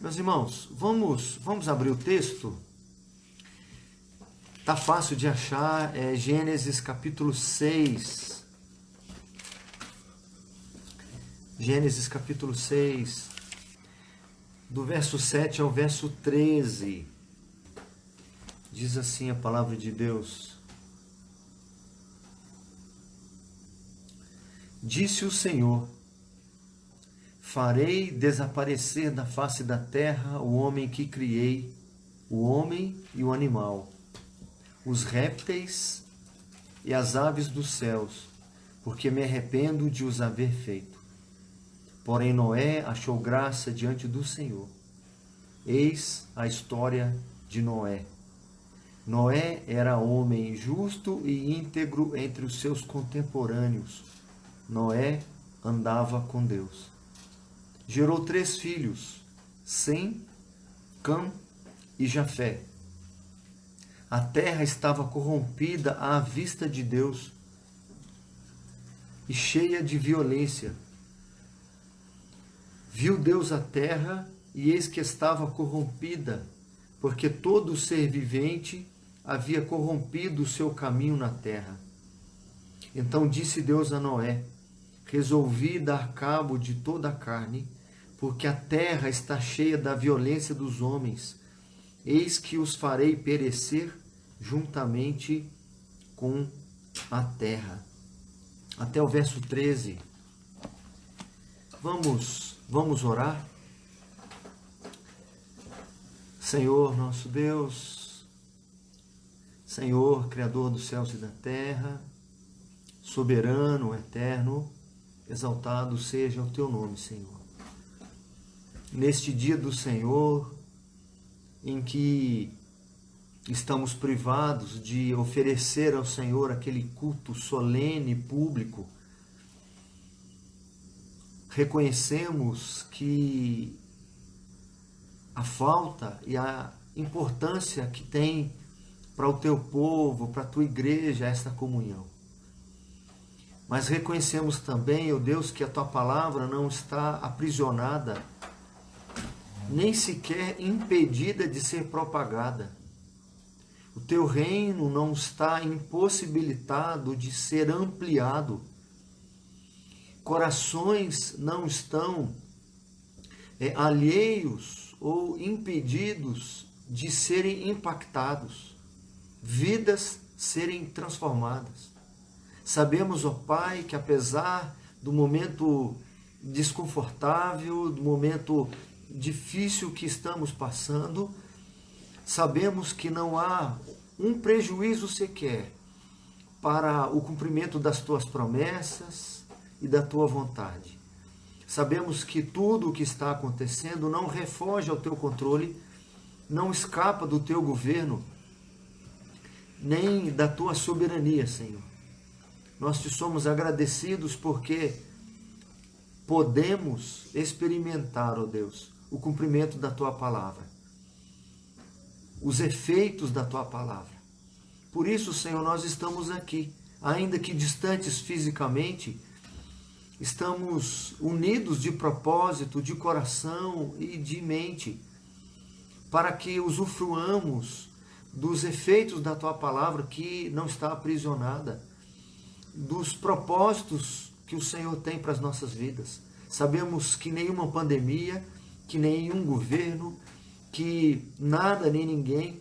Meus irmãos, vamos abrir o texto? Tá fácil de achar, é Gênesis capítulo 6. Gênesis capítulo 6, do verso 7 ao verso 13. Diz assim a palavra de Deus: Disse o Senhor: farei desaparecer da face da terra o homem que criei, o homem e o animal, os répteis e as aves dos céus, porque me arrependo de os haver feito. Porém Noé achou graça diante do Senhor. Eis a história de Noé. Noé era homem justo e íntegro entre os seus contemporâneos. Noé andava com Deus. Gerou 3 filhos, Sem, Cã e Jafé. A terra estava corrompida à vista de Deus e cheia de violência. Viu Deus a terra, e eis que estava corrompida, porque todo ser vivente havia corrompido o seu caminho na terra. Então disse Deus a Noé: resolvi dar cabo de toda a carne, porque a terra está cheia da violência dos homens. Eis que os farei perecer juntamente com a terra. Até o verso 13. Vamos orar? Senhor nosso Deus, Senhor, Criador dos céus e da terra, soberano, eterno, exaltado seja o teu nome, Senhor. Neste dia do Senhor, em que estamos privados de oferecer ao Senhor aquele culto solene, público, reconhecemos que a falta e a importância que tem para o teu povo, para a tua igreja, esta comunhão. Mas reconhecemos também, ó Deus, que a tua palavra não está aprisionada, nem sequer impedida de ser propagada. O teu reino não está impossibilitado de ser ampliado. Corações não estão alheios ou impedidos de serem impactados, vidas serem transformadas. Sabemos, ó Pai, que apesar do momento desconfortável, do momento difícil que estamos passando, sabemos que não há um prejuízo sequer para o cumprimento das tuas promessas e da tua vontade. Sabemos que tudo o que está acontecendo não refoge ao teu controle, não escapa do teu governo, nem da tua soberania, Senhor. Nós te somos agradecidos porque podemos experimentar, ó Deus, o cumprimento da tua palavra, os efeitos da tua palavra. Por isso, Senhor, nós estamos aqui, ainda que distantes fisicamente, estamos unidos de propósito, de coração e de mente, para que usufruamos dos efeitos da tua palavra que não está aprisionada, dos propósitos que o Senhor tem para as nossas vidas. Sabemos que nenhuma pandemia, que nenhum governo, que nada nem ninguém,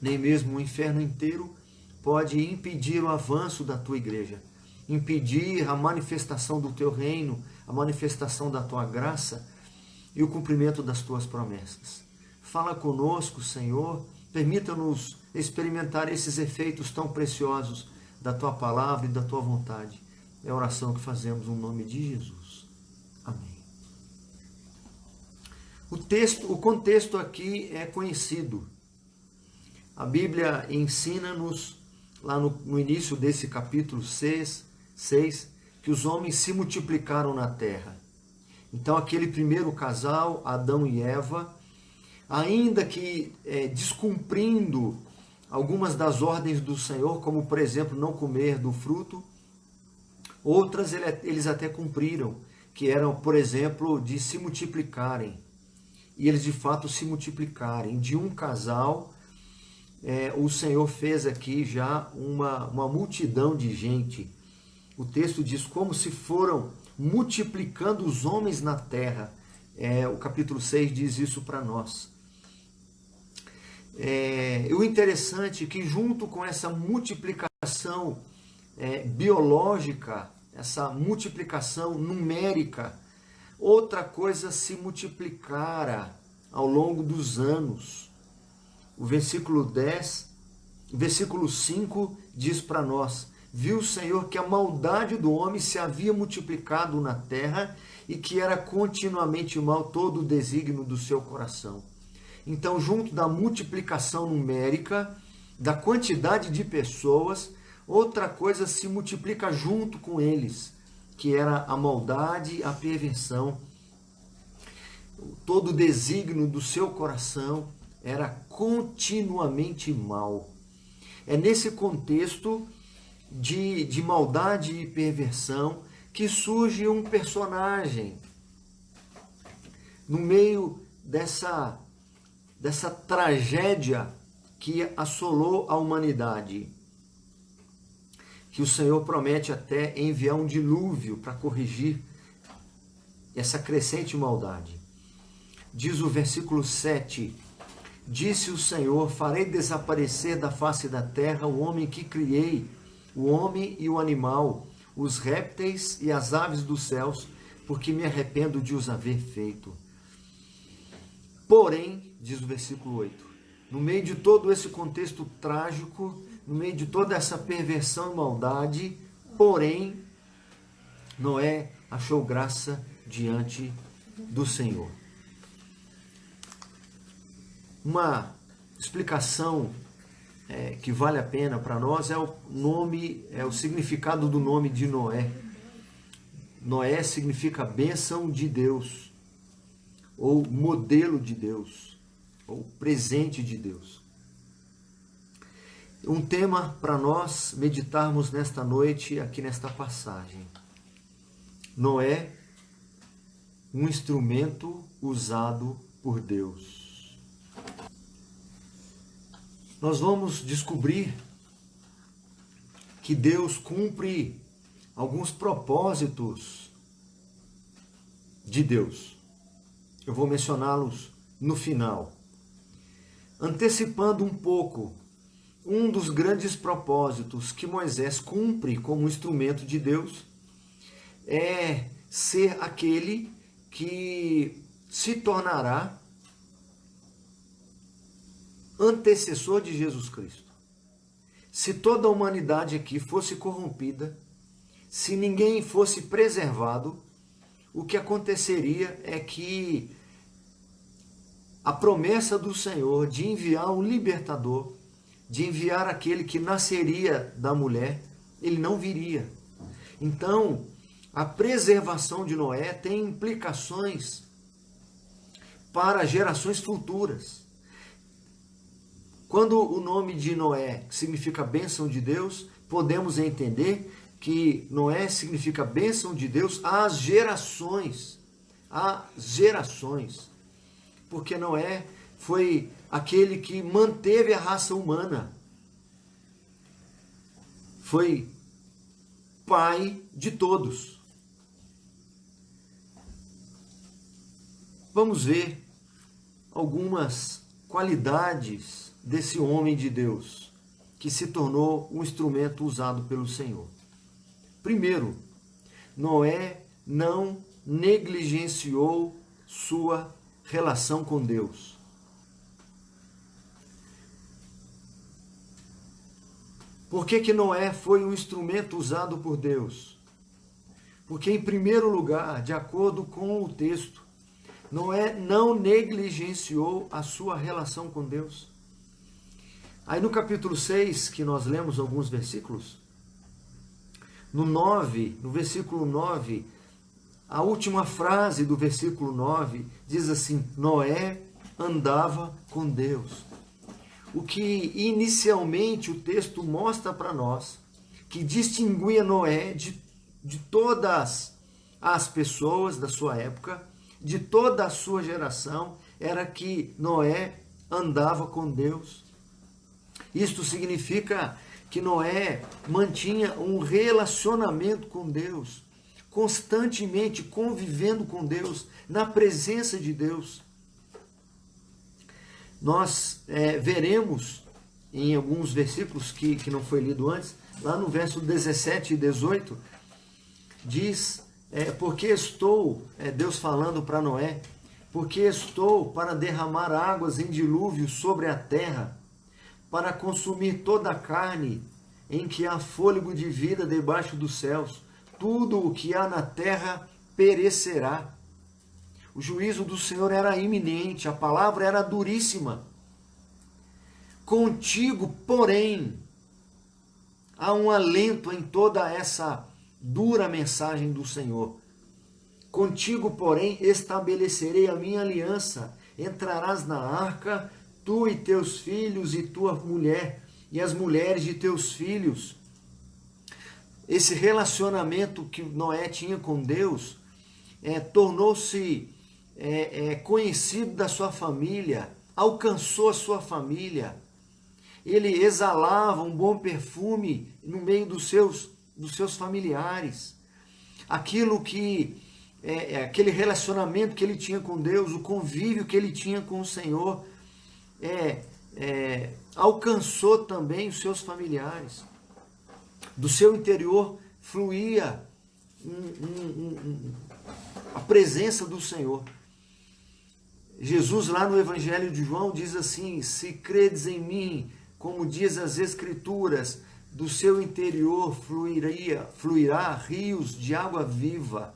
nem mesmo o inferno inteiro, pode impedir o avanço da tua igreja, impedir a manifestação do teu reino, a manifestação da tua graça e o cumprimento das tuas promessas. Fala conosco, Senhor, permita-nos experimentar esses efeitos tão preciosos da tua palavra e da tua vontade. É a oração que fazemos no nome de Jesus. Amém. O contexto aqui é conhecido. A Bíblia ensina-nos, lá no início desse capítulo 6, que os homens se multiplicaram na terra. Então aquele primeiro casal, Adão e Eva, ainda que descumprindo algumas das ordens do Senhor, como por exemplo não comer do fruto, outras eles até cumpriram, que eram, por exemplo, de se multiplicarem e eles de fato se multiplicarem. De um casal, o Senhor fez aqui já uma multidão de gente. O texto diz como se foram multiplicando os homens na terra. O capítulo 6 diz isso para nós. O interessante é que junto com essa multiplicação biológica, essa multiplicação numérica, outra coisa se multiplicara ao longo dos anos. O versículo 5 diz para nós: viu o Senhor que a maldade do homem se havia multiplicado na terra e que era continuamente mal todo o desígnio do seu coração. Então, junto da multiplicação numérica, da quantidade de pessoas, outra coisa se multiplica junto com eles, que era a maldade, a perversão. Todo o desígnio do seu coração era continuamente mal. É nesse contexto de maldade e perversão que surge um personagem no meio dessa tragédia que assolou a humanidade, que o Senhor promete até enviar um dilúvio para corrigir essa crescente maldade. Diz o versículo 7: disse o Senhor, farei desaparecer da face da terra o homem que criei, o homem e o animal, os répteis e as aves dos céus, porque me arrependo de os haver feito. Porém, diz o versículo 8, no meio de todo esse contexto trágico, no meio de toda essa perversão e maldade, porém, Noé achou graça diante do Senhor. Uma explicação que vale a pena para nós é o significado do nome de Noé. Noé significa bênção de Deus, ou modelo de Deus, ou presente de Deus. Um tema para nós meditarmos nesta noite, aqui nesta passagem. Noé, um instrumento usado por Deus. Nós vamos descobrir que Deus cumpre alguns propósitos de Deus. Eu vou mencioná-los no final. Antecipando um pouco, um dos grandes propósitos que Moisés cumpre como instrumento de Deus é ser aquele que se tornará antecessor de Jesus Cristo. Se toda a humanidade aqui fosse corrompida, se ninguém fosse preservado, o que aconteceria é que a promessa do Senhor de enviar um libertador, de enviar aquele que nasceria da mulher, ele não viria. Então, a preservação de Noé tem implicações para gerações futuras. Quando o nome de Noé significa bênção de Deus, podemos entender que Noé significa bênção de Deus às gerações. Às gerações. Porque Noé foi aquele que manteve a raça humana. Foi pai de todos. Vamos ver algumas qualidades desse homem de Deus, que se tornou um instrumento usado pelo Senhor. Primeiro, Noé não negligenciou sua relação com Deus. Por que Noé foi um instrumento usado por Deus? Porque, em primeiro lugar, de acordo com o texto, Noé não negligenciou a sua relação com Deus. Aí no capítulo 6, que nós lemos alguns versículos, no versículo 9, a última frase do versículo 9 diz assim: Noé andava com Deus. O que inicialmente o texto mostra para nós, que distinguia Noé de todas as pessoas da sua época, de toda a sua geração, era que Noé andava com Deus. Isto significa que Noé mantinha um relacionamento com Deus, constantemente convivendo com Deus, na presença de Deus. Nós veremos em alguns versículos que não foi lido antes, lá no verso 17 e 18, diz, porque estou, Deus falando para Noé, porque estou para derramar águas em dilúvio sobre a terra, para consumir toda a carne em que há fôlego de vida debaixo dos céus. Tudo o que há na terra perecerá. O juízo do Senhor era iminente, a palavra era duríssima. Contigo, porém, há um alento em toda essa dura mensagem do Senhor. Contigo, porém, estabelecerei a minha aliança. Entrarás na arca, tu e teus filhos e tua mulher, e as mulheres de teus filhos. Esse relacionamento que Noé tinha com Deus tornou-se conhecido da sua família, alcançou a sua família. Ele exalava um bom perfume no meio dos seus familiares. Aquilo que aquele relacionamento que ele tinha com Deus, o convívio que ele tinha com o Senhor, alcançou também os seus familiares. Do seu interior fluía a presença do Senhor. Jesus, lá no Evangelho de João, diz assim: se credes em mim, como diz as Escrituras, do seu interior fluirá rios de água viva.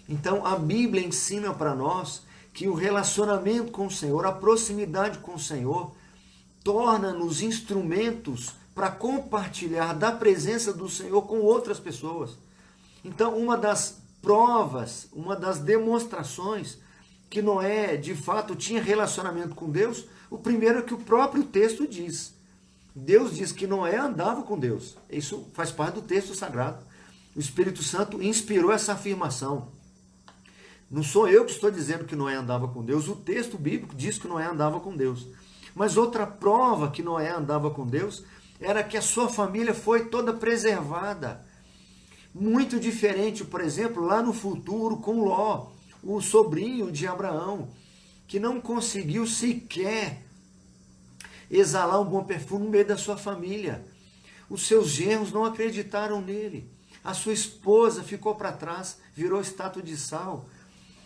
Então a Bíblia ensina para nós que o relacionamento com o Senhor, a proximidade com o Senhor, torna-nos instrumentos para compartilhar da presença do Senhor com outras pessoas. Então, uma das provas, uma das demonstrações que Noé, de fato, tinha relacionamento com Deus, o primeiro é que o próprio texto diz. Deus diz que Noé andava com Deus. Isso faz parte do texto sagrado. O Espírito Santo inspirou essa afirmação. Não sou eu que estou dizendo que Noé andava com Deus, o texto bíblico diz que Noé andava com Deus. Mas outra prova que Noé andava com Deus era que a sua família foi toda preservada. Muito diferente, por exemplo, lá no futuro com Ló, o sobrinho de Abraão, que não conseguiu sequer exalar um bom perfume no meio da sua família. Os seus genros não acreditaram nele. A sua esposa ficou para trás, virou estátua de sal.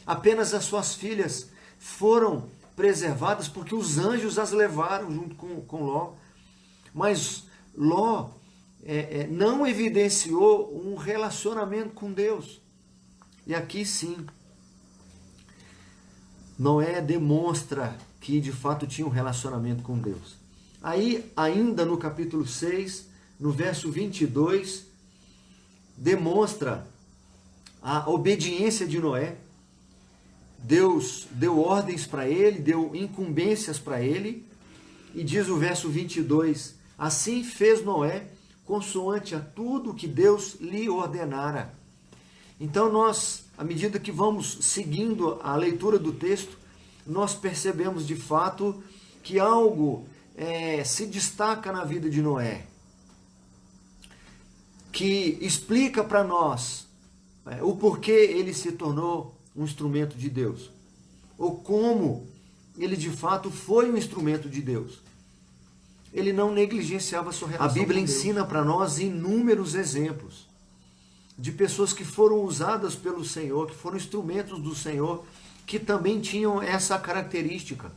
Apenas as suas filhas foram preservadas porque os anjos as levaram junto com Ló. Mas Ló não evidenciou um relacionamento com Deus. E aqui sim, Noé demonstra que de fato tinha um relacionamento com Deus. Aí, ainda no capítulo 6, no verso 22, demonstra a obediência de Noé. Deus deu ordens para ele, deu incumbências para ele, e diz o verso 22, assim fez Noé, consoante a tudo que Deus lhe ordenara. Então nós, à medida que vamos seguindo a leitura do texto, nós percebemos de fato que algo se destaca na vida de Noé, que explica para nós o porquê ele se tornou um instrumento de Deus, ou como ele de fato foi um instrumento de Deus. Ele não negligenciava a sua relação com Deus. A Bíblia ensina para nós inúmeros exemplos de pessoas que foram usadas pelo Senhor, que foram instrumentos do Senhor, que também tinham essa característica.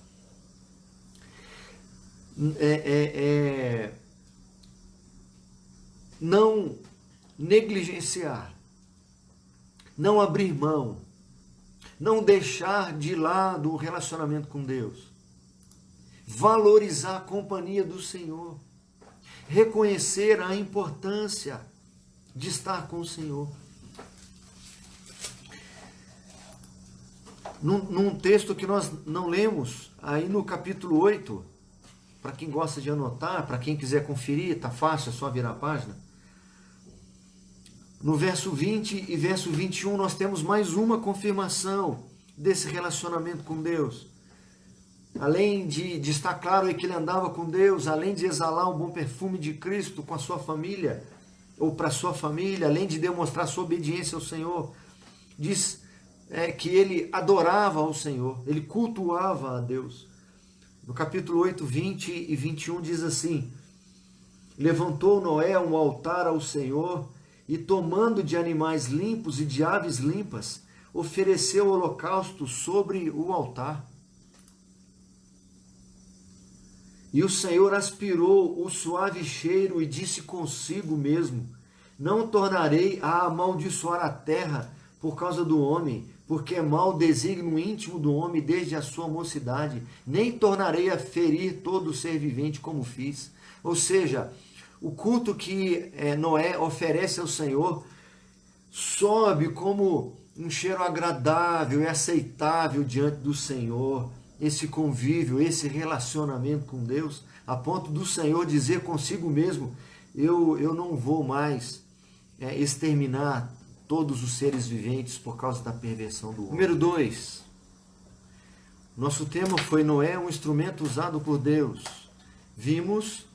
Não negligenciar, não abrir mão, não deixar de lado o relacionamento com Deus, valorizar a companhia do Senhor, reconhecer a importância de estar com o Senhor. Num texto que nós não lemos, aí no capítulo 8, para quem gosta de anotar, para quem quiser conferir, está fácil, é só virar a página. No verso 20 e verso 21, nós temos mais uma confirmação desse relacionamento com Deus. além de estar claro aí que ele andava com Deus, além de exalar um bom perfume de Cristo com a sua família, ou para a sua família, além de demonstrar sua obediência ao Senhor, diz que ele adorava ao Senhor, ele cultuava a Deus. No capítulo 8, 20 e 21 diz assim: levantou Noé um altar ao Senhor e, tomando de animais limpos e de aves limpas, ofereceu holocausto sobre o altar. E o Senhor aspirou o suave cheiro e disse consigo mesmo: não tornarei a amaldiçoar a terra por causa do homem, porque é mau desígnio íntimo do homem desde a sua mocidade, nem tornarei a ferir todo ser vivente como fiz. Ou seja, o culto que Noé oferece ao Senhor sobe como um cheiro agradável e aceitável diante do Senhor, esse convívio, esse relacionamento com Deus, a ponto do Senhor dizer consigo mesmo: eu não vou mais exterminar todos os seres viventes por causa da perversão do homem. Número 2. Nosso tema foi Noé, um instrumento usado por Deus. Vimos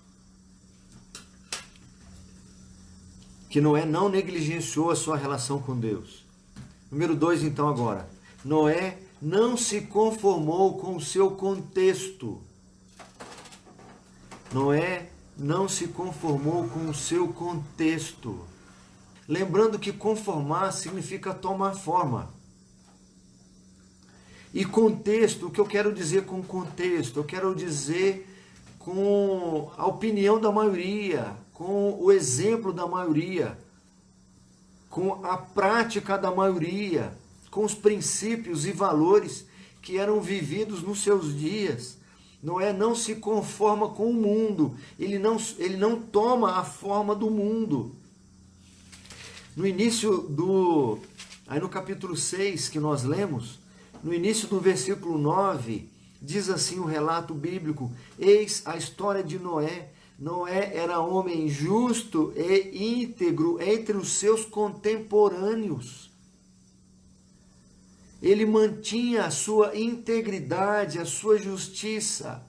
que Noé não negligenciou a sua relação com Deus. Número 2, então, agora. Noé não se conformou com o seu contexto. Noé não se conformou com o seu contexto. Lembrando que conformar significa tomar forma. E contexto, o que eu quero dizer com contexto? Eu quero dizer com a opinião da maioria, com o exemplo da maioria, com a prática da maioria, com os princípios e valores que eram vividos nos seus dias. Noé não se conforma com o mundo, ele não toma a forma do mundo. No início aí no capítulo 6 que nós lemos, no início do versículo 9, diz assim o relato bíblico: eis a história de Noé. Noé era homem justo e íntegro entre os seus contemporâneos. Ele mantinha a sua integridade, a sua justiça.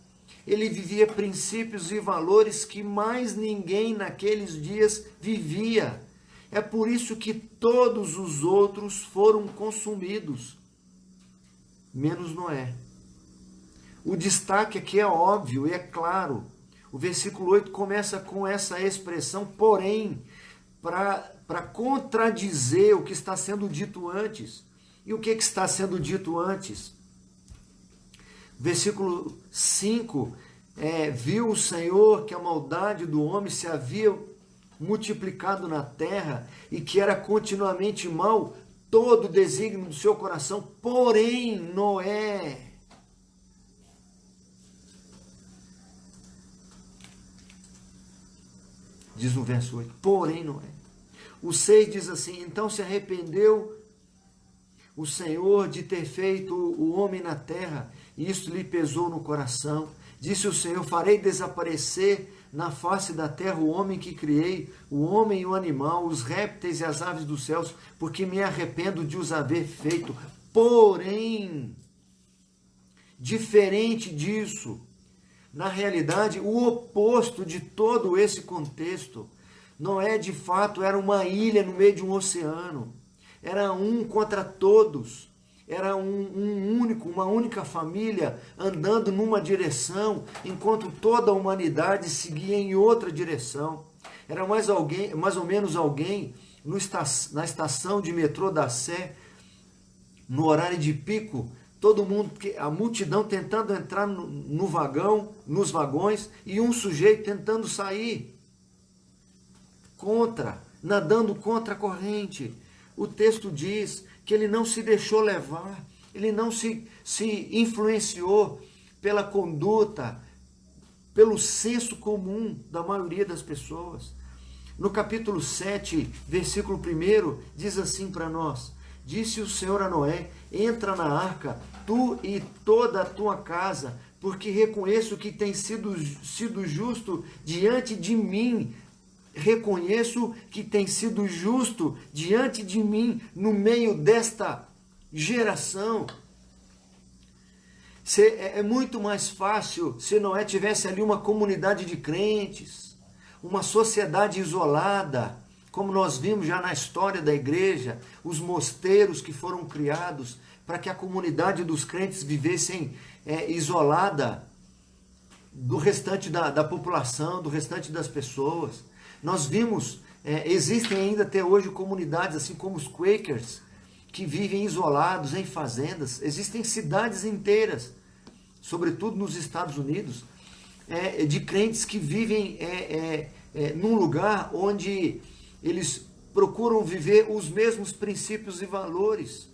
Ele vivia princípios e valores que mais ninguém naqueles dias vivia. É por isso que todos os outros foram consumidos, menos Noé. O destaque aqui é óbvio e é claro. O versículo 8 começa com essa expressão, porém, para contradizer o que está sendo dito antes. E o que está sendo dito antes? Versículo 5, viu o Senhor que a maldade do homem se havia multiplicado na terra e que era continuamente mal todo o desígnio do seu coração, porém Noé. Diz no verso 8, porém Noé. O 6 diz assim: então se arrependeu o Senhor de ter feito o homem na terra, e isto lhe pesou no coração. Disse o Senhor: farei desaparecer na face da terra o homem que criei, o homem e o animal, os répteis e as aves dos céus, porque me arrependo de os haver feito. Porém, diferente disso, na realidade, o oposto de todo esse contexto, Noé de fato era uma ilha no meio de um oceano, era um contra todos, era uma única família andando numa direção, enquanto toda a humanidade seguia em outra direção. Era mais ou menos alguém na estação de metrô da Sé, no horário de pico, todo mundo, a multidão tentando entrar no vagão, nos vagões, e um sujeito tentando sair nadando contra a corrente. O texto diz que ele não se deixou levar, ele não se influenciou pela conduta, pelo senso comum da maioria das pessoas. No capítulo 7, versículo 1, diz assim para nós: disse o Senhor a Noé: entra na arca, tu e toda a tua casa, porque reconheço que tens sido justo diante de mim. Reconheço que tem sido justo diante de mim no meio desta geração. É muito mais fácil se Noé tivesse ali uma comunidade de crentes, uma sociedade isolada, como nós vimos já na história da igreja, os mosteiros que foram criados para que a comunidade dos crentes vivessem isolada do restante da população, do restante das pessoas. Nós vimos, existem ainda até hoje comunidades, assim como os Quakers, que vivem isolados em fazendas. Existem cidades inteiras, sobretudo nos Estados Unidos, de crentes que vivem num lugar onde eles procuram viver os mesmos princípios e valores.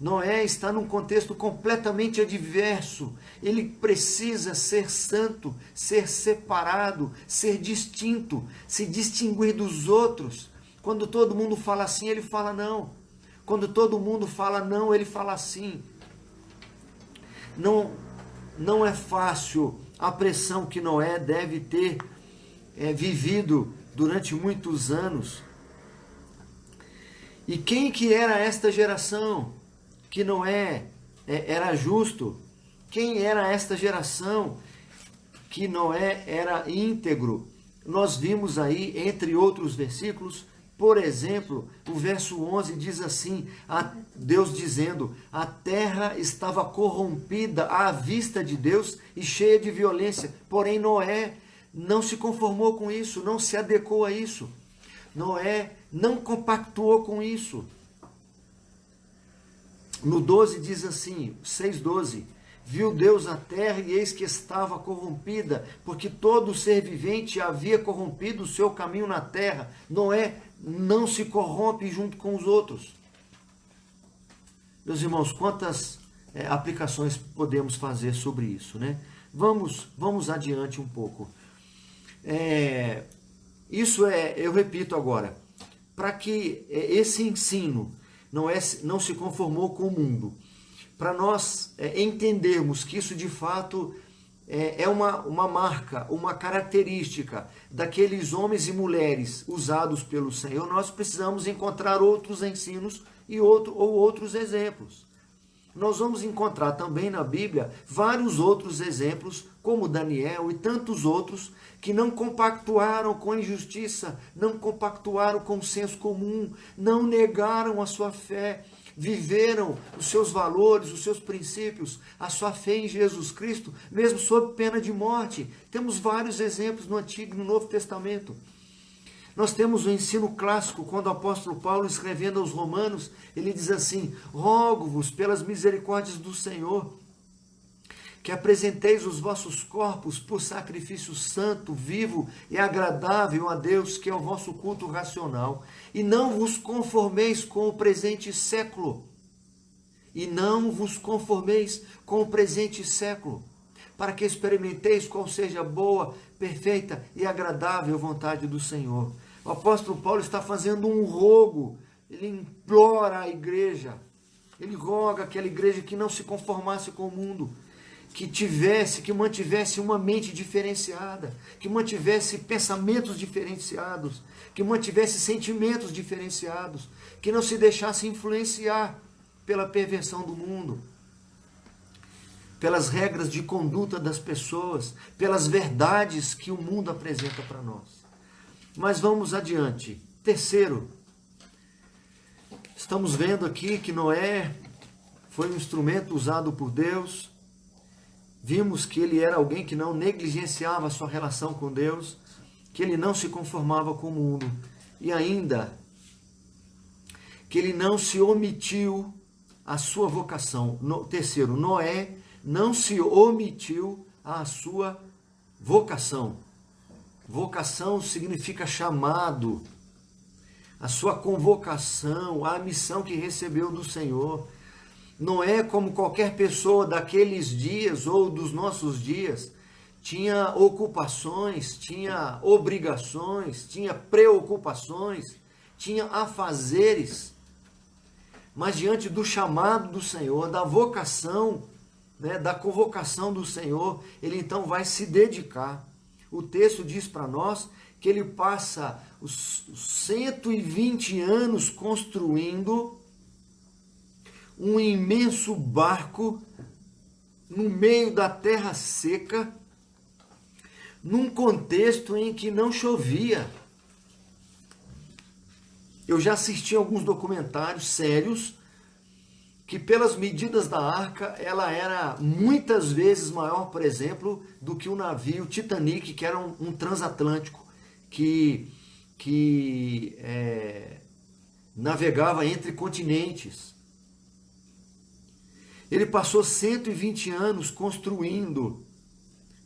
Noé está num contexto completamente adverso. Ele precisa ser santo, ser separado, ser distinto, se distinguir dos outros. Quando todo mundo fala assim, ele fala não. Quando todo mundo fala não, ele fala sim. Não é fácil a pressão que Noé deve ter vivido durante muitos anos. E quem que era esta geração que Noé era justo? Quem era esta geração que Noé era íntegro? Nós vimos aí, entre outros versículos, por exemplo, o verso 11 diz assim, Deus dizendo, a terra estava corrompida à vista de Deus e cheia de violência, porém Noé não se conformou com isso, não se adequou a isso. Noé não compactuou com isso. No 12 diz assim, 6:12, viu Deus a terra e eis que estava corrompida, porque todo ser vivente havia corrompido o seu caminho na terra. Noé não se corrompe junto com os outros. Meus irmãos, quantas aplicações podemos fazer sobre isso, né? Vamos adiante um pouco. Eu repito agora, para que esse ensino não se conformou com o mundo, para nós entendermos que isso de fato é uma marca, uma característica daqueles homens e mulheres usados pelo Senhor, nós precisamos encontrar outros ensinos ou outros exemplos. Nós vamos encontrar também na Bíblia vários outros exemplos, como Daniel e tantos outros, que não compactuaram com a injustiça, não compactuaram com o senso comum, não negaram a sua fé, viveram os seus valores, os seus princípios, a sua fé em Jesus Cristo, mesmo sob pena de morte. Temos vários exemplos no Antigo e no Novo Testamento. Nós temos o ensino clássico, quando o apóstolo Paulo, escrevendo aos Romanos, ele diz assim, rogo-vos pelas misericórdias do Senhor, que apresenteis os vossos corpos por sacrifício santo, vivo e agradável a Deus, que é o vosso culto racional. E não vos conformeis com o presente século. E não vos conformeis com o presente século, para que experimenteis qual seja a boa, perfeita e agradável vontade do Senhor. O apóstolo Paulo está fazendo um rogo, ele implora à igreja, ele roga aquela igreja que não se conformasse com o mundo, que mantivesse uma mente diferenciada, que mantivesse pensamentos diferenciados, que mantivesse sentimentos diferenciados, que não se deixasse influenciar pela perversão do mundo, pelas regras de conduta das pessoas, pelas verdades que o mundo apresenta para nós. Mas vamos adiante. Terceiro, estamos vendo aqui que Noé foi um instrumento usado por Deus. Vimos que ele era alguém que não negligenciava a sua relação com Deus, que ele não se conformava com o mundo, e ainda que ele não se omitiu a sua vocação. Terceiro, Noé não se omitiu à sua vocação. Vocação significa chamado, a sua convocação, a missão que recebeu do Senhor. Não é como qualquer pessoa daqueles dias ou dos nossos dias, tinha ocupações, tinha obrigações, tinha preocupações, tinha afazeres. Mas diante do chamado do Senhor, da vocação, da convocação do Senhor, ele então vai se dedicar. O texto diz para nós que ele passa os 120 anos construindo um imenso barco no meio da terra seca, num contexto em que não chovia. Eu já assisti alguns documentários sérios que, pelas medidas da arca, ela era muitas vezes maior, por exemplo, do que o navio Titanic, que era um transatlântico que navegava entre continentes. Ele passou 120 anos construindo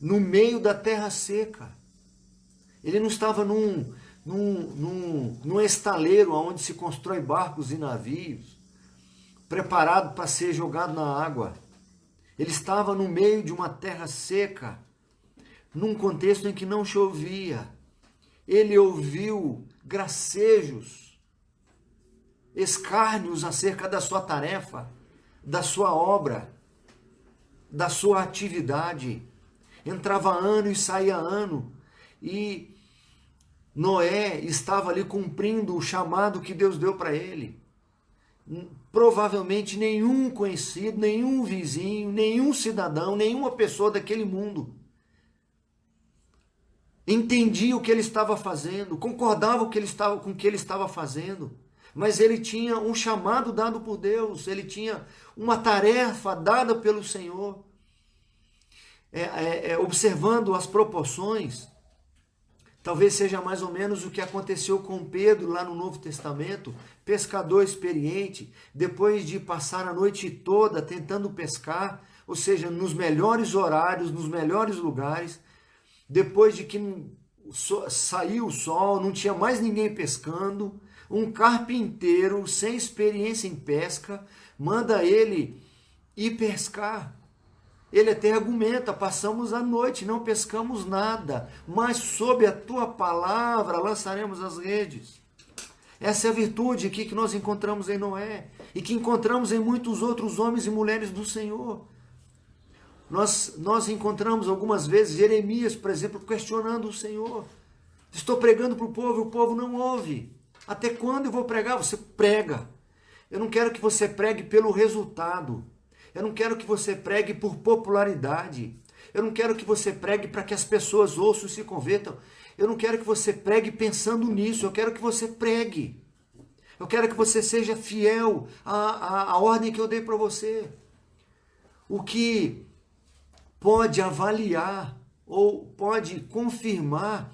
no meio da terra seca. Ele não estava num estaleiro onde se constrói barcos e navios, preparado para ser jogado na água. Ele estava no meio de uma terra seca, num contexto em que não chovia. Ele ouviu gracejos, escárnios acerca da sua tarefa, da sua obra, da sua atividade. Entrava ano e saía ano, e Noé estava ali cumprindo o chamado que Deus deu para ele. Provavelmente nenhum conhecido, nenhum vizinho, nenhum cidadão, nenhuma pessoa daquele mundo entendia o que ele estava fazendo, concordava com o que ele estava fazendo, mas ele tinha um chamado dado por Deus, ele tinha uma tarefa dada pelo Senhor. Observando as proporções, talvez seja mais ou menos o que aconteceu com Pedro lá no Novo Testamento, pescador experiente, depois de passar a noite toda tentando pescar, ou seja, nos melhores horários, nos melhores lugares, depois de que saiu o sol, não tinha mais ninguém pescando, um carpinteiro sem experiência em pesca manda ele ir pescar. Ele até argumenta: passamos a noite, não pescamos nada, mas sob a tua palavra lançaremos as redes. Essa é a virtude aqui que nós encontramos em Noé e que encontramos em muitos outros homens e mulheres do Senhor. Nós encontramos algumas vezes Jeremias, por exemplo, questionando o Senhor. Estou pregando para o povo não ouve. Até quando eu vou pregar? Você prega. Eu não quero que você pregue pelo resultado. Eu não quero que você pregue por popularidade. Eu não quero que você pregue para que as pessoas ouçam e se convertam. Eu não quero que você pregue pensando nisso. Eu quero que você pregue. Eu quero que você seja fiel à ordem que eu dei para você. O que pode avaliar ou pode confirmar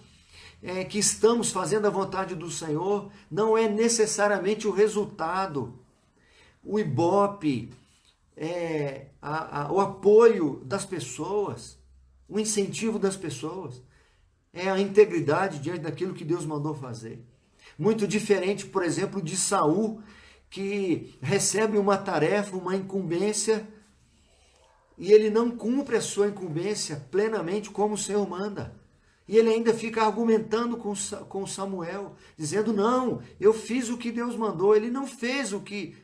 que estamos fazendo a vontade do Senhor não é necessariamente o resultado, o ibope, o apoio das pessoas, o incentivo das pessoas, é a integridade diante daquilo que Deus mandou fazer. Muito diferente, por exemplo, de Saul, que recebe uma tarefa, uma incumbência, e ele não cumpre a sua incumbência plenamente como o Senhor manda. E ele ainda fica argumentando com Samuel, dizendo: não, eu fiz o que Deus mandou. Ele não fez o que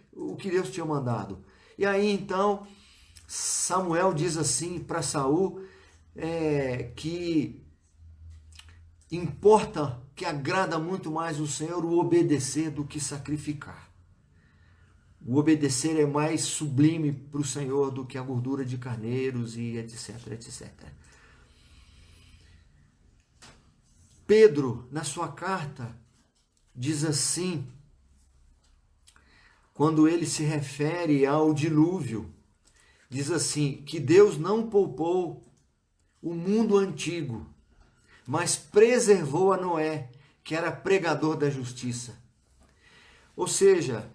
Deus tinha mandado. E aí então Samuel diz assim para Saul, que importa, que agrada muito mais o Senhor o obedecer do que sacrificar. O obedecer é mais sublime para o Senhor do que a gordura de carneiros e etc, etc. Pedro, na sua carta, diz assim, quando ele se refere ao dilúvio, diz assim, que Deus não poupou o mundo antigo, mas preservou a Noé, que era pregador da justiça. Ou seja,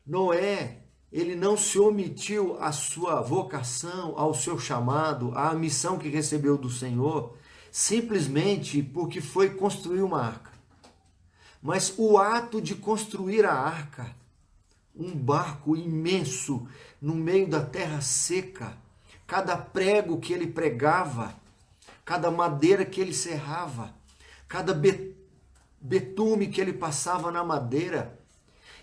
Noé, ele não se omitiu à sua vocação, ao seu chamado, à missão que recebeu do Senhor, simplesmente porque foi construir uma arca. Mas o ato de construir a arca, um barco imenso no meio da terra seca, cada prego que ele pregava, cada madeira que ele serrava, cada betume que ele passava na madeira,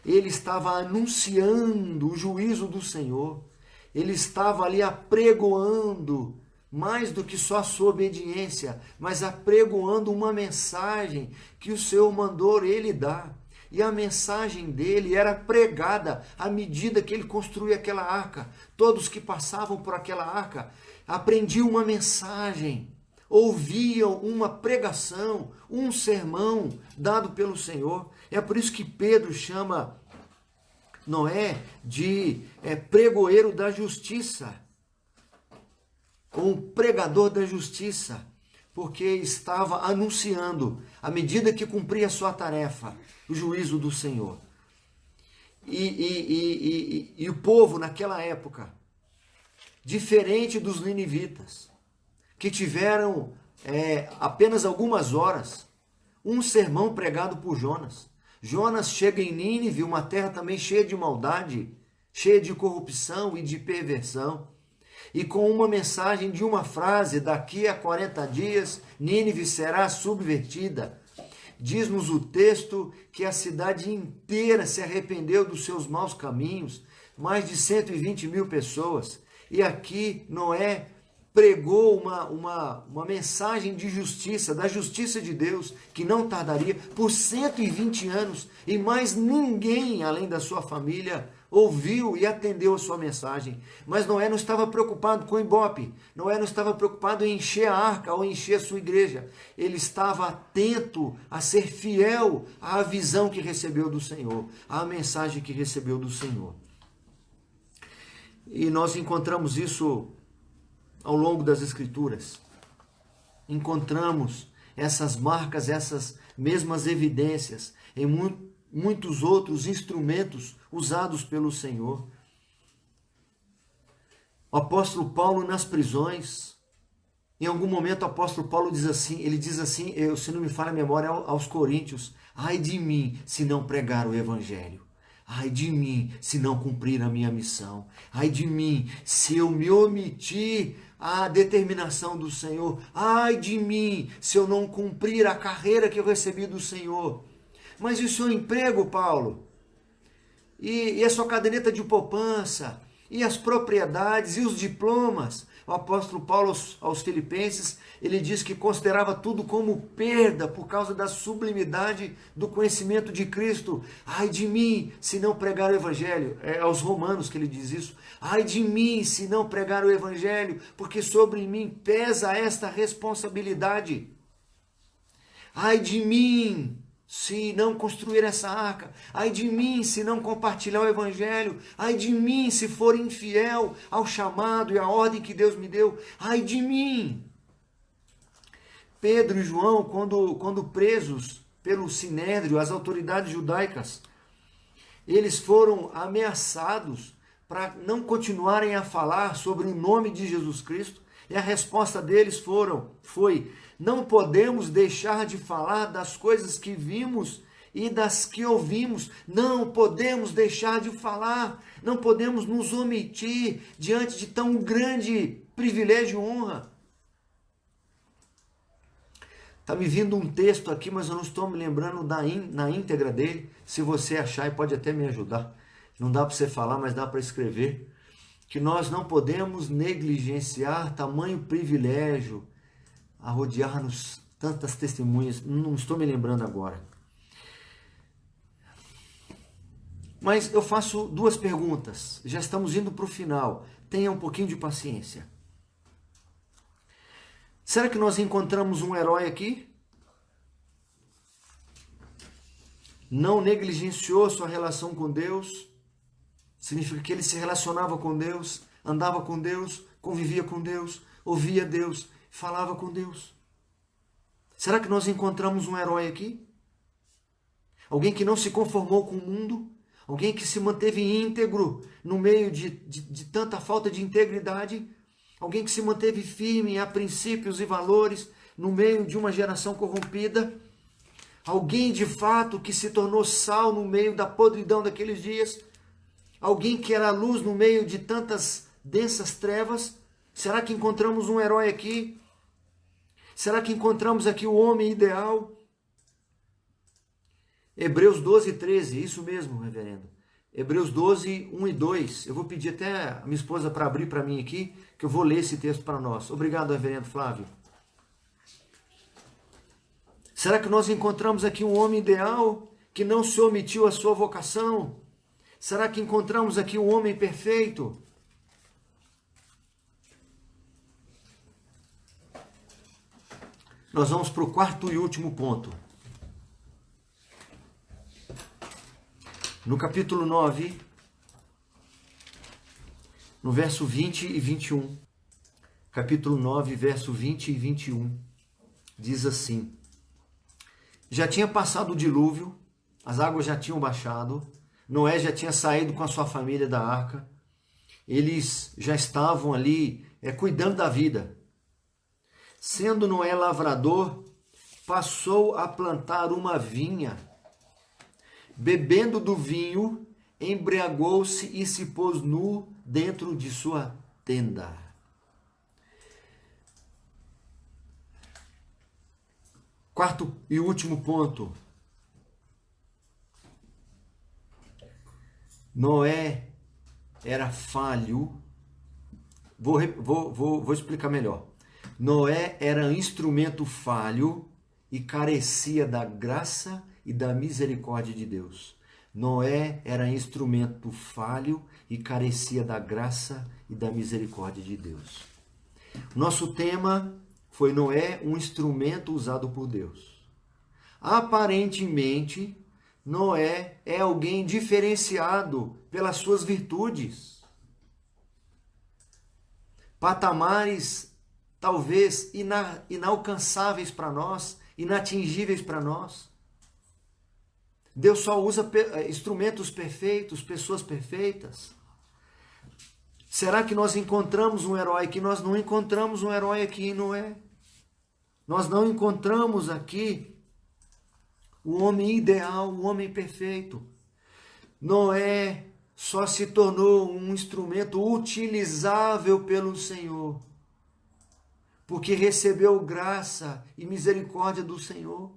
ele estava anunciando o juízo do Senhor. Ele estava ali apregoando, mais do que só a sua obediência, mas apregoando uma mensagem que o Senhor mandou ele dar. E a mensagem dele era pregada à medida que ele construía aquela arca. Todos que passavam por aquela arca aprendiam uma mensagem, ouviam uma pregação, um sermão dado pelo Senhor. É por isso que Pedro chama Noé de pregoeiro da justiça, ou um pregador da justiça, porque estava anunciando, à medida que cumpria a sua tarefa, o juízo do Senhor. E o povo naquela época, diferente dos ninivitas, que tiveram apenas algumas horas, um sermão pregado por Jonas. Jonas chega em Nínive, uma terra também cheia de maldade, cheia de corrupção e de perversão. E com uma mensagem de uma frase, daqui a 40 dias, Nínive será subvertida. Diz-nos o texto que a cidade inteira se arrependeu dos seus maus caminhos, mais de 120 mil pessoas. E aqui Noé pregou uma mensagem de justiça, da justiça de Deus, que não tardaria por 120 anos, e mais ninguém, além da sua família, ouviu e atendeu a sua mensagem. Mas Noé não estava preocupado com o ibope, Noé não estava preocupado em encher a arca ou encher a sua igreja. Ele estava atento a ser fiel à visão que recebeu do Senhor, à mensagem que recebeu do Senhor. E nós encontramos isso ao longo das Escrituras. Encontramos essas marcas, essas mesmas evidências em muitos outros instrumentos usados pelo Senhor. O apóstolo Paulo nas prisões, em algum momento o apóstolo Paulo diz assim, se não me falha a memória, aos Coríntios: ai de mim se não pregar o evangelho. Ai de mim se não cumprir a minha missão. Ai de mim se eu me omitir a determinação do Senhor. Ai de mim se eu não cumprir a carreira que eu recebi do Senhor. Mas e o seu emprego, Paulo? E a sua caderneta de poupança? E as propriedades? E os diplomas? O apóstolo Paulo aos Filipenses, ele diz que considerava tudo como perda por causa da sublimidade do conhecimento de Cristo. Ai de mim se não pregar o evangelho. É aos Romanos que ele diz isso. Ai de mim se não pregar o evangelho, porque sobre mim pesa esta responsabilidade. Ai de mim se não construir essa arca. Ai de mim se não compartilhar o evangelho. Ai de mim se for infiel ao chamado e à ordem que Deus me deu. Ai de mim. Pedro e João, quando presos pelo Sinédrio, as autoridades judaicas, eles foram ameaçados para não continuarem a falar sobre o nome de Jesus Cristo. E a resposta deles foi: não podemos deixar de falar das coisas que vimos e das que ouvimos. Não podemos deixar de falar. Não podemos nos omitir diante de tão grande privilégio e honra. Está me vindo um texto aqui, mas eu não estou me lembrando na íntegra dele. Se você achar, pode até me ajudar. Não dá para você falar, mas dá para escrever. Que nós não podemos negligenciar tamanho privilégio a rodear-nos tantas testemunhas. Não estou me lembrando agora. Mas eu faço duas perguntas. Já estamos indo para o final. Tenha um pouquinho de paciência. Será que nós encontramos um herói aqui? Não negligenciou sua relação com Deus? Significa que ele se relacionava com Deus, andava com Deus, convivia com Deus, ouvia Deus, falava com Deus. Será que nós encontramos um herói aqui? Alguém que não se conformou com o mundo? Alguém que se manteve íntegro no meio de tanta falta de integridade? Alguém que se manteve firme a princípios e valores no meio de uma geração corrompida? Alguém de fato que se tornou sal no meio da podridão daqueles dias? Alguém que era luz no meio de tantas densas trevas? Será que encontramos um herói aqui? Será que encontramos aqui o homem ideal? Hebreus 12, 13, isso mesmo, reverendo. Hebreus 12, 1 e 2. Eu vou pedir até a minha esposa para abrir para mim aqui, que eu vou ler esse texto para nós. Obrigado, reverendo Flávio. Será que nós encontramos aqui um homem ideal que não se omitiu a sua vocação? Será que encontramos aqui um homem perfeito? Nós vamos para o quarto e último ponto. No capítulo 9, no verso 20 e 21. Capítulo 9, verso 20 e 21. Diz assim: já tinha passado o dilúvio, as águas já tinham baixado, Noé já tinha saído com a sua família da arca, eles já estavam ali cuidando da vida. Sendo Noé lavrador, passou a plantar uma vinha. Bebendo do vinho, embriagou-se e se pôs nu dentro de sua tenda. Quarto e último ponto. Noé era falho. Vou explicar melhor. Noé era um instrumento falho e carecia da graça e da misericórdia de Deus. Noé era instrumento falho e carecia da graça e da misericórdia de Deus. Nosso tema foi Noé, um instrumento usado por Deus. Aparentemente, Noé é alguém diferenciado pelas suas virtudes. Patamares talvez inalcançáveis para nós, inatingíveis para nós. Deus só usa instrumentos perfeitos, pessoas perfeitas. Será que nós encontramos um herói que nós não encontramos um herói aqui em Noé? Nós não encontramos aqui o homem ideal, o homem perfeito. Noé só se tornou um instrumento utilizável pelo Senhor, porque recebeu graça e misericórdia do Senhor.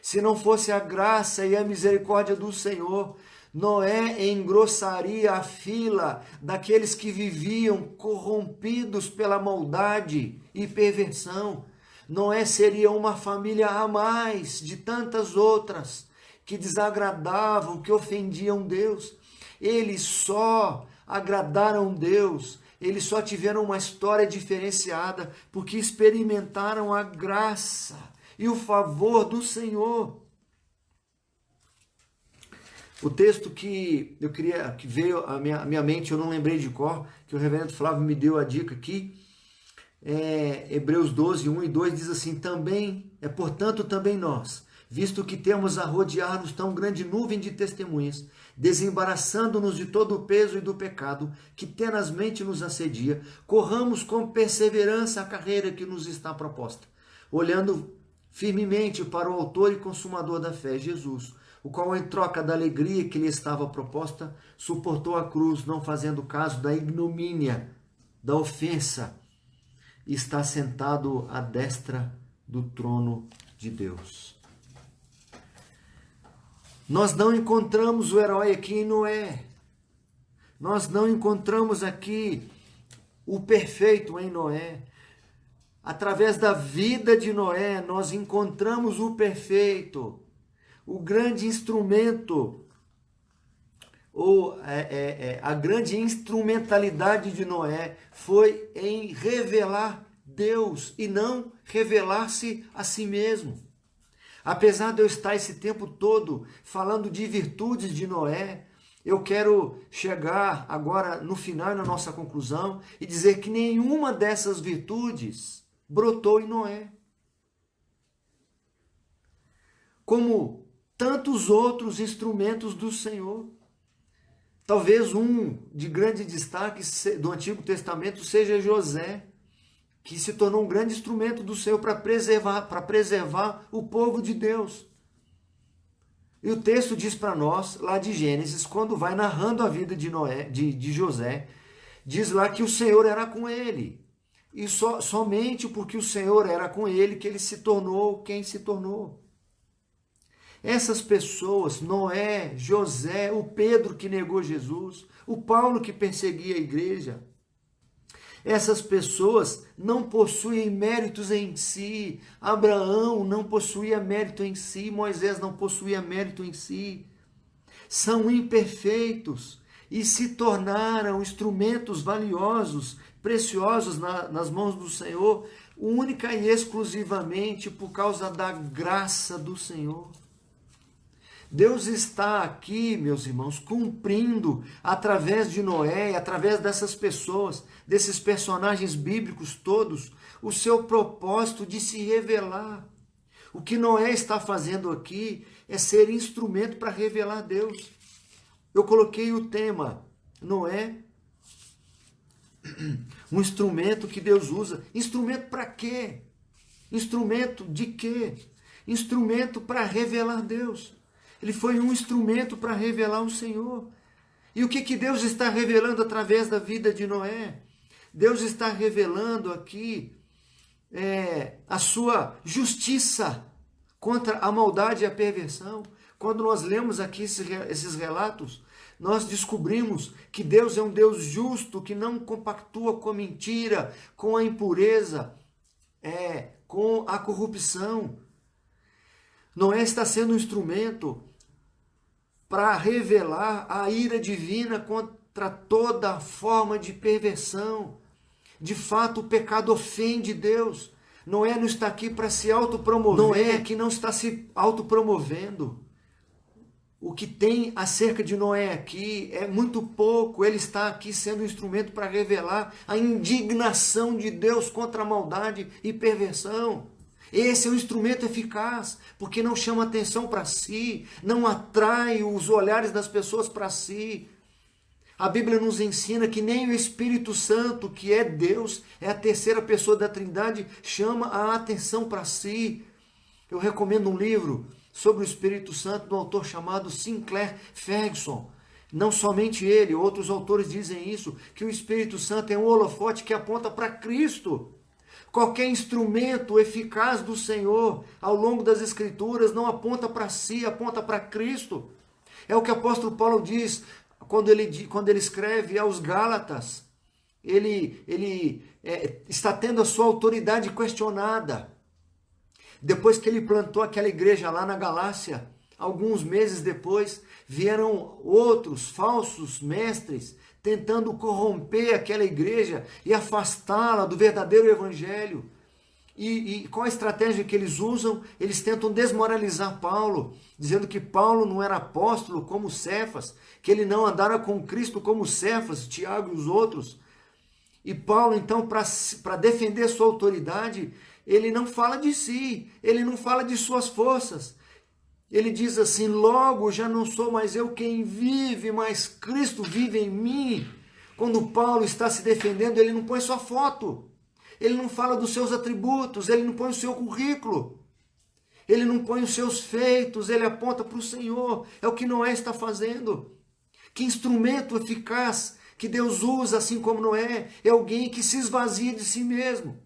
Se não fosse a graça e a misericórdia do Senhor, Noé engrossaria a fila daqueles que viviam corrompidos pela maldade e perversão. Noé seria uma família a mais de tantas outras que desagradavam, que ofendiam Deus. Eles só agradaram Deus, eles só tiveram uma história diferenciada porque experimentaram a graça e o favor do Senhor. O texto que eu queria, que veio à minha mente, eu não lembrei de cor, que o reverendo Flávio me deu a dica aqui, Hebreus 12, 1 e 2 diz assim: portanto também nós, visto que temos a rodear-nos tão grande nuvem de testemunhas, desembaraçando-nos de todo o peso e do pecado que tenazmente nos assedia, corramos com perseverança a carreira que nos está proposta, olhando firmemente para o autor e consumador da fé, Jesus, o qual, em troca da alegria que lhe estava proposta, suportou a cruz, não fazendo caso da ignomínia, da ofensa, e está sentado à destra do trono de Deus. Nós não encontramos o herói aqui em Noé. Nós não encontramos aqui o perfeito em Noé. Através da vida de Noé, nós encontramos o perfeito. O grande instrumento, ou a grande instrumentalidade de Noé foi em revelar Deus e não revelar-se a si mesmo. Apesar de eu estar esse tempo todo falando de virtudes de Noé, eu quero chegar agora no final, na nossa conclusão, e dizer que nenhuma dessas virtudes brotou em Noé. Como tantos outros instrumentos do Senhor. Talvez um de grande destaque do Antigo Testamento seja José, que se tornou um grande instrumento do Senhor para preservar o povo de Deus. E o texto diz para nós, lá de Gênesis, quando vai narrando a vida de José, diz lá que o Senhor era com ele. E somente porque o Senhor era com ele que ele se tornou quem se tornou. Essas pessoas, Noé, José, o Pedro que negou Jesus, o Paulo que perseguia a igreja, Essas pessoas não possuem méritos em si. Abraão não possuía mérito em si, Moisés não possuía mérito em si. São imperfeitos e se tornaram instrumentos valiosos, preciosos nas mãos do Senhor, única e exclusivamente por causa da graça do Senhor. Deus está aqui, meus irmãos, cumprindo através de Noé, através dessas pessoas, desses personagens bíblicos todos, o seu propósito de se revelar. O que Noé está fazendo aqui é ser instrumento para revelar Deus. Eu coloquei o tema, Noé, um instrumento que Deus usa. Instrumento para quê? Instrumento de quê? Instrumento para revelar Deus. Ele foi um instrumento para revelar o Senhor. E o que Deus está revelando através da vida de Noé? Deus está revelando aqui a sua justiça contra a maldade e a perversão. Quando nós lemos aqui esses relatos, nós descobrimos que Deus é um Deus justo, que não compactua com a mentira, com a impureza, com a corrupção. Noé está sendo um instrumento para revelar a ira divina contra toda forma de perversão. De fato, o pecado ofende Deus. Noé não está aqui para se autopromover. Noé que não está se autopromovendo. O que tem acerca de Noé aqui é muito pouco. Ele está aqui sendo um instrumento para revelar a indignação de Deus contra a maldade e perversão. Esse é um instrumento eficaz, porque não chama atenção para si, não atrai os olhares das pessoas para si. A Bíblia nos ensina que nem o Espírito Santo, que é Deus, é a terceira pessoa da Trindade, chama a atenção para si. Eu recomendo um livro sobre o Espírito Santo, de um autor chamado Sinclair Ferguson. Não somente ele, outros autores dizem isso, que o Espírito Santo é um holofote que aponta para Cristo. Qualquer instrumento eficaz do Senhor ao longo das Escrituras não aponta para si, aponta para Cristo. É o que o apóstolo Paulo diz quando ele escreve aos Gálatas. Ele está tendo a sua autoridade questionada. Depois que ele plantou aquela igreja lá na Galácia, alguns meses depois, vieram outros falsos mestres tentando corromper aquela igreja e afastá-la do verdadeiro evangelho. E qual a estratégia que eles usam? Eles tentam desmoralizar Paulo, dizendo que Paulo não era apóstolo como Cefas, que ele não andara com Cristo como Cefas, Tiago e os outros. E Paulo, então, para defender sua autoridade, ele não fala de si, ele não fala de suas forças. Ele diz assim: logo já não sou mais eu quem vive, mas Cristo vive em mim. Quando Paulo está se defendendo, ele não põe sua foto, ele não fala dos seus atributos, ele não põe o seu currículo, ele não põe os seus feitos, ele aponta para o Senhor. É o que Noé está fazendo. Que instrumento eficaz que Deus usa, assim como Noé, é alguém que se esvazia de si mesmo.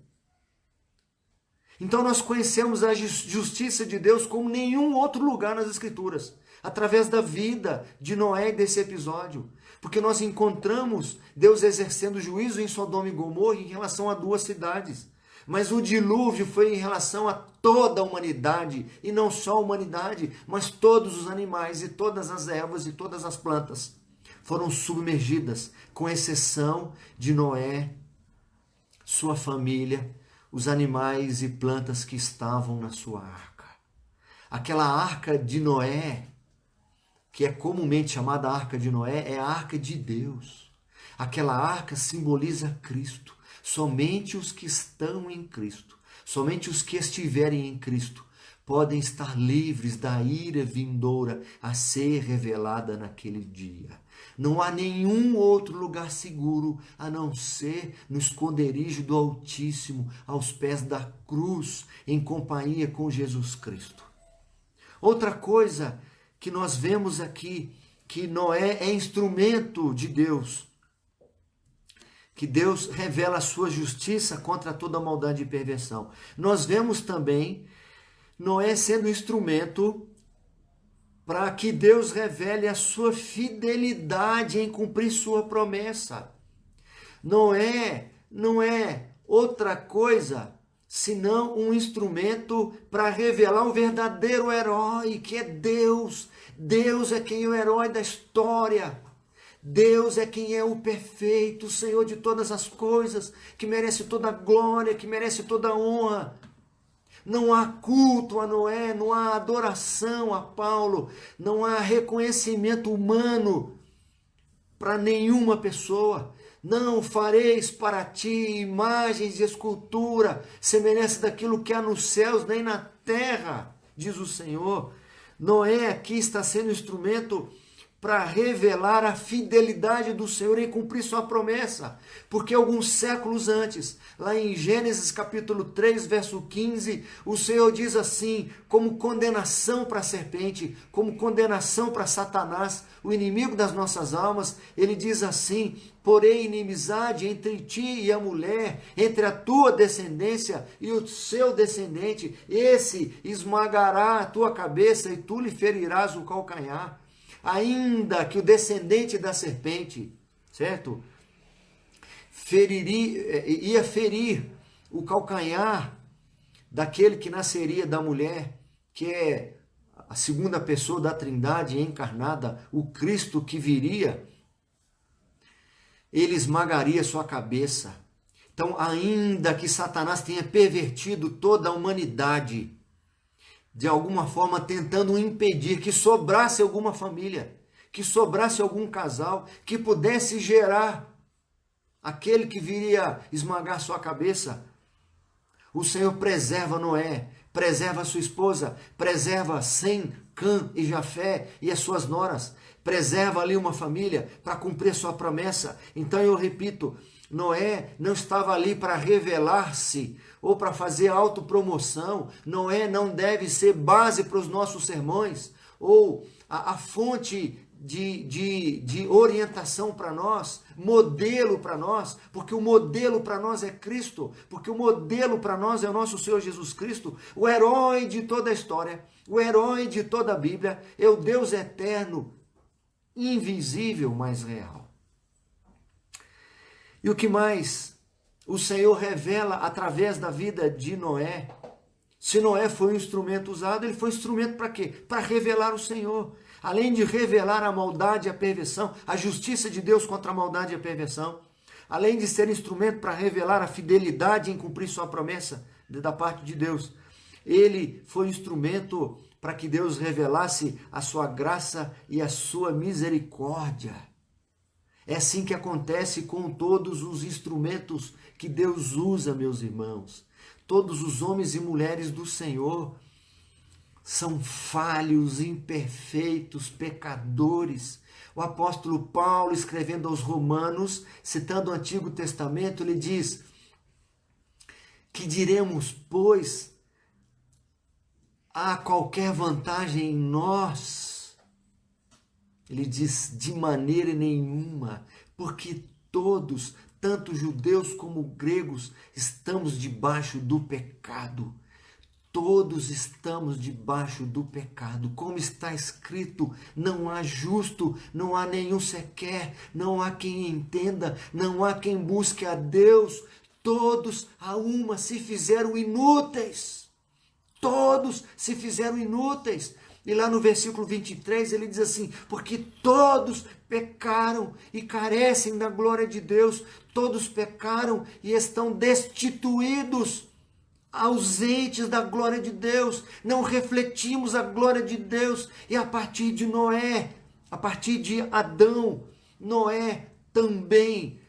Então nós conhecemos a justiça de Deus como nenhum outro lugar nas Escrituras, através da vida de Noé e desse episódio. Porque nós encontramos Deus exercendo juízo em Sodoma e Gomorra em relação a duas cidades. Mas o dilúvio foi em relação a toda a humanidade, e não só a humanidade, mas todos os animais e todas as ervas e todas as plantas foram submergidas, com exceção de Noé, sua família, os animais e plantas que estavam na sua arca. Aquela arca de Noé, que é comumente chamada Arca de Noé, é a Arca de Deus. Aquela arca simboliza Cristo. Somente os que estão em Cristo, somente os que estiverem em Cristo, podem estar livres da ira vindoura a ser revelada naquele dia. Não há nenhum outro lugar seguro a não ser no esconderijo do Altíssimo, aos pés da cruz, em companhia com Jesus Cristo. Outra coisa que nós vemos aqui, que Noé é instrumento de Deus, que Deus revela a sua justiça contra toda maldade e perversão. Nós vemos também Noé sendo instrumento para que Deus revele a sua fidelidade em cumprir sua promessa. Noé não é outra coisa senão um instrumento para revelar o verdadeiro herói, que é Deus. Deus é quem é o herói da história. Deus é quem é o perfeito, o Senhor de todas as coisas, que merece toda a glória, que merece toda a honra. Não há culto a Noé, não há adoração a Paulo, não há reconhecimento humano para nenhuma pessoa. Não fareis para ti imagens de escultura semelhantes daquilo que há nos céus nem na terra, diz o Senhor. Noé aqui está sendo instrumento para revelar a fidelidade do Senhor em cumprir sua promessa. Porque alguns séculos antes, lá em Gênesis capítulo 3, verso 15, o Senhor diz assim, como condenação para a serpente, como condenação para Satanás, o inimigo das nossas almas, ele diz assim: porém inimizade entre ti e a mulher, entre a tua descendência e o seu descendente, esse esmagará a tua cabeça e tu lhe ferirás o calcanhar. Ainda que o descendente da serpente, certo? Ia ferir o calcanhar daquele que nasceria da mulher, que é a segunda pessoa da Trindade encarnada, o Cristo que viria, ele esmagaria sua cabeça. Então, ainda que Satanás tenha pervertido toda a humanidade, de alguma forma tentando impedir que sobrasse alguma família, que sobrasse algum casal, que pudesse gerar aquele que viria esmagar sua cabeça, o Senhor preserva Noé, preserva sua esposa, preserva Sem, Cã e Jafé e as suas noras, preserva ali uma família para cumprir sua promessa. Então eu repito, Noé não estava ali para revelar-se ou para fazer autopromoção. Noé não deve ser base para os nossos sermões ou a fonte de orientação para nós, modelo para nós, porque o modelo para nós é Cristo, porque o modelo para nós é o nosso Senhor Jesus Cristo, o herói de toda a história, o herói de toda a Bíblia, é o Deus eterno, invisível, mas real. E o que mais o Senhor revela através da vida de Noé? Se Noé foi um instrumento usado, ele foi instrumento para quê? Para revelar o Senhor. Além de revelar a maldade e a perversão, a justiça de Deus contra a maldade e a perversão, além de ser instrumento para revelar a fidelidade em cumprir sua promessa da parte de Deus, ele foi instrumento para que Deus revelasse a sua graça e a sua misericórdia. É assim que acontece com todos os instrumentos que Deus usa, meus irmãos. Todos os homens e mulheres do Senhor são falhos, imperfeitos, pecadores. O apóstolo Paulo, escrevendo aos Romanos, citando o Antigo Testamento, ele diz: que diremos, pois, há qualquer vantagem em nós? Ele diz, de maneira nenhuma, porque todos, tanto judeus como gregos, estamos debaixo do pecado. Todos estamos debaixo do pecado. Como está escrito, não há justo, não há nenhum sequer, não há quem entenda, não há quem busque a Deus. Todos a uma se fizeram inúteis. Todos se fizeram inúteis. E lá no versículo 23 ele diz assim: porque todos pecaram e carecem da glória de Deus. Todos pecaram e estão destituídos, ausentes da glória de Deus, não refletimos a glória de Deus. E a partir de Noé, a partir de Adão, Noé também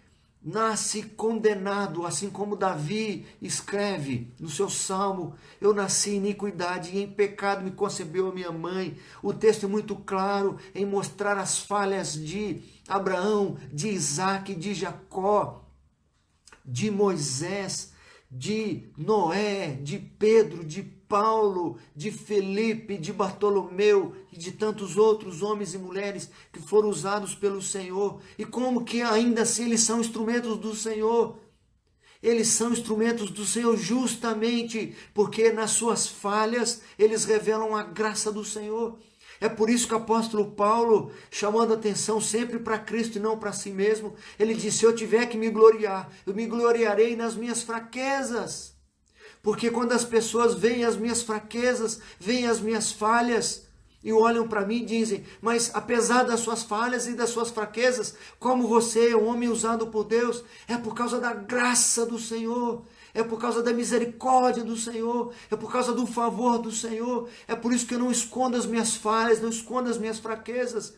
nasce condenado, assim como Davi escreve no seu salmo: eu nasci em iniquidade e em pecado me concebeu a minha mãe. O texto é muito claro em mostrar as falhas de Abraão, de Isaac, de Jacó, de Moisés, de Noé, de Pedro, de Paulo, de Felipe, de Bartolomeu e de tantos outros homens e mulheres que foram usados pelo Senhor. E como que ainda assim eles são instrumentos do Senhor? Eles são instrumentos do Senhor justamente porque nas suas falhas eles revelam a graça do Senhor. É por isso que o apóstolo Paulo, chamando a atenção sempre para Cristo e não para si mesmo, ele disse: se eu tiver que me gloriar, eu me gloriarei nas minhas fraquezas. Porque quando as pessoas veem as minhas fraquezas, veem as minhas falhas, e olham para mim e dizem: mas apesar das suas falhas e das suas fraquezas, como você é um homem usado por Deus, é por causa da graça do Senhor, é por causa da misericórdia do Senhor, é por causa do favor do Senhor. É por isso que eu não escondo as minhas falhas, não escondo as minhas fraquezas.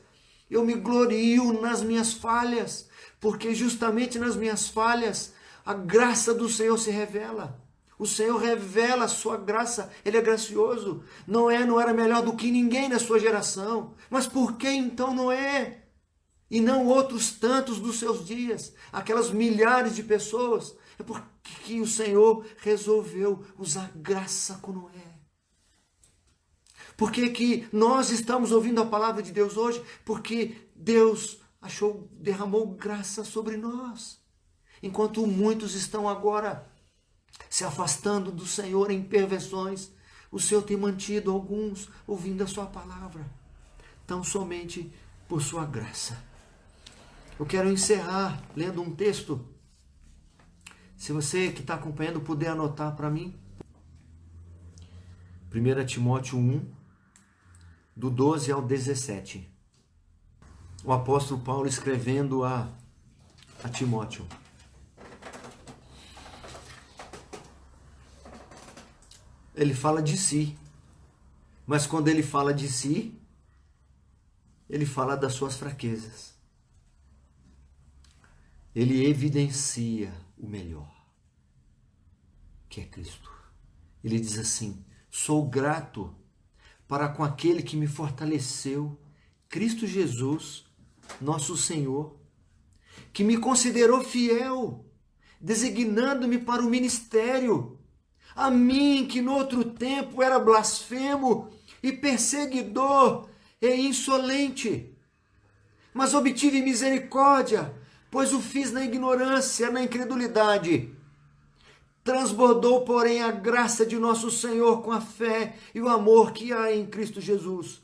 Eu me glorio nas minhas falhas, porque justamente nas minhas falhas a graça do Senhor se revela. O Senhor revela a sua graça, Ele é gracioso. Noé não era melhor do que ninguém na sua geração, mas por que então Noé? E não outros tantos dos seus dias, aquelas milhares de pessoas? É porque o Senhor resolveu usar graça com Noé. Por que nós estamos ouvindo a palavra de Deus hoje? Porque Deus derramou graça sobre nós. Enquanto muitos estão agora se afastando do Senhor em perversões, o Senhor tem mantido alguns ouvindo a sua palavra, tão somente por sua graça. Eu quero encerrar lendo um texto. Se você que está acompanhando puder anotar para mim. 1 Timóteo 1, do 12 ao 17. O apóstolo Paulo escrevendo a Timóteo. Ele fala de si, mas quando ele fala de si, ele fala das suas fraquezas. Ele evidencia o melhor, que é Cristo. Ele diz assim: sou grato para com aquele que me fortaleceu, Cristo Jesus, nosso Senhor, que me considerou fiel, designando-me para o ministério. A mim, que no outro tempo era blasfemo e perseguidor e insolente, mas obtive misericórdia, pois o fiz na ignorância, na incredulidade. Transbordou, porém, a graça de nosso Senhor com a fé e o amor que há em Cristo Jesus.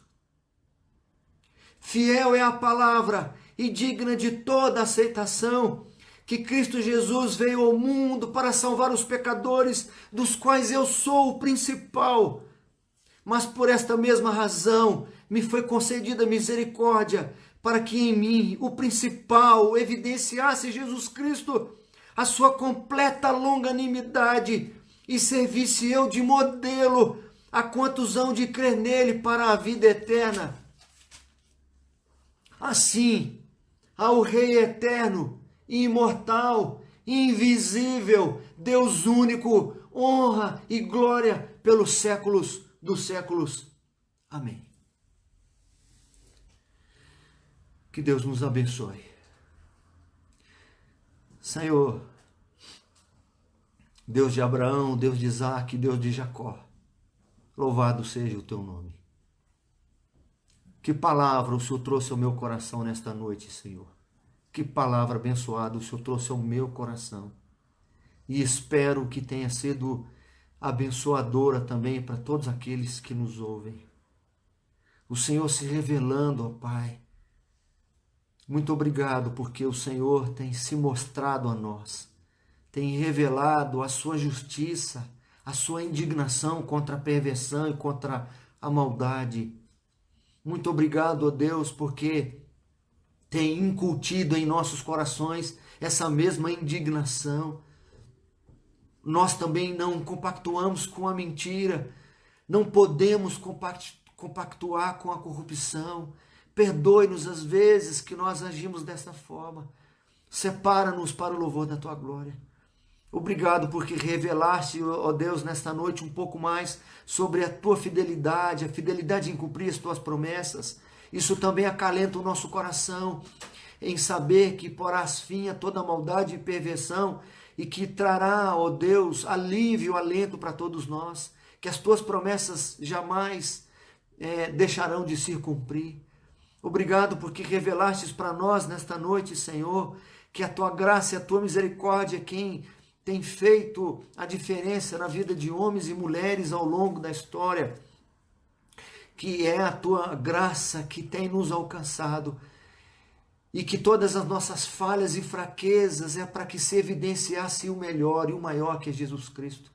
Fiel é a palavra e digna de toda aceitação, que Cristo Jesus veio ao mundo para salvar os pecadores, dos quais eu sou o principal. Mas por esta mesma razão me foi concedida misericórdia, para que em mim, o principal, evidenciasse Jesus Cristo, a sua completa longanimidade, e servisse eu de modelo a quantos hão de crer nele para a vida eterna. Assim, ao Rei eterno, imortal, invisível, Deus único, honra e glória pelos séculos dos séculos. Amém. Que Deus nos abençoe. Senhor, Deus de Abraão, Deus de Isaac, Deus de Jacó, louvado seja o teu nome. Que palavra o Senhor trouxe ao meu coração nesta noite, Senhor. Que palavra abençoada o Senhor trouxe ao meu coração. E espero que tenha sido abençoadora também para todos aqueles que nos ouvem. O Senhor se revelando, ó Pai. Muito obrigado, porque o Senhor tem se mostrado a nós, tem revelado a sua justiça, a sua indignação contra a perversão e contra a maldade. Muito obrigado, ó Deus, porque tem incutido em nossos corações essa mesma indignação. Nós também não compactuamos com a mentira, não podemos compactuar com a corrupção. Perdoe-nos as vezes que nós agimos dessa forma. Separa-nos para o louvor da tua glória. Obrigado porque revelaste, ó Deus, nesta noite um pouco mais sobre a tua fidelidade, a fidelidade em cumprir as tuas promessas. Isso também acalenta o nosso coração em saber que porás fim a toda maldade e perversão e que trará, ó Deus, alívio, alento para todos nós, que as tuas promessas jamais deixarão de se cumprir. Obrigado porque revelastes para nós nesta noite, Senhor, que a tua graça e a tua misericórdia é quem tem feito a diferença na vida de homens e mulheres ao longo da história. que é a tua graça que tem nos alcançado e que todas as nossas falhas e fraquezas é para que se evidenciasse o melhor e o maior que é Jesus Cristo.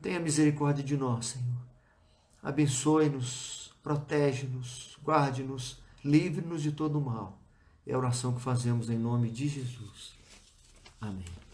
Tenha misericórdia de nós, Senhor. Abençoe-nos, protege-nos, guarde-nos, livre-nos de todo o mal. É a oração que fazemos em nome de Jesus. Amém.